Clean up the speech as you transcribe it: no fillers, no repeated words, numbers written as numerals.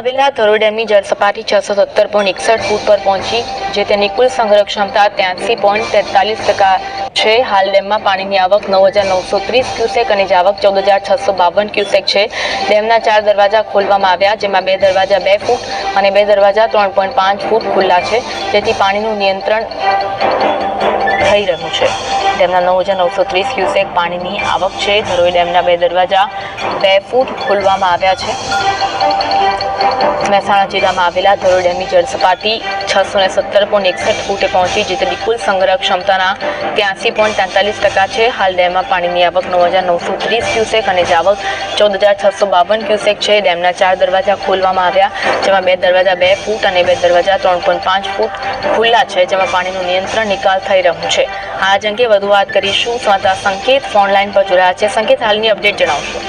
આવેલા ધરોઈ ડેમની જળ સપાટી 670.61 ફૂટ પર પહોંચી, જે તેની કુલ સંગ્રહ ક્ષમતા 83.43% છે। હાલ ડેમમાં પાણીની આવક 9,930 ક્યુસેક અને આવક 14,652 ક્યુસેક છે। ડેમના 4 દરવાજા ખોલવામાં આવ્યા, જેમાં 2 દરવાજા 2 ફૂટ અને 2 દરવાજા 3.5 ફૂટ ખુલ્લા છે, જેથી પાણીનું નિયંત્રણ થઈ રહ્યું છે। ડેમના 9,930 ક્યુસેક પાણીની આવક છે। ધરોઈ ડેમના 2 દરવાજા 2 ફૂટ ખોલવામાં આવ્યા છે। મહેસાણા જિલ્લામાં આવેલા ધરોઈ ડેમની જળ સપાટી 670.61 ફૂટે પહોંચી, જે તેની કુલ સંગ્રહ ક્ષમતાના 83.43% છે। હાલ ડેમમાં પાણીની આવક 9,930 ક્યુસેક અને આવક 14,652 ક્યુસેક છે। ડેમના 4 દરવાજા ખોલવામાં આવ્યા, જેમાં 2 દરવાજા 2 ફૂટ અને 2 દરવાજા 3.5 ફૂટ ખુલ્લા છે, જેમાં પાણીનું નિયંત્રણ નિકાલ થઈ રહ્યું છે। આ અંગે વધુ વાત કરીશું। સંકેત ફોન લાઈન પર જોડાયા છે। સંકેત, હાલની અપડેટ જણાવશો?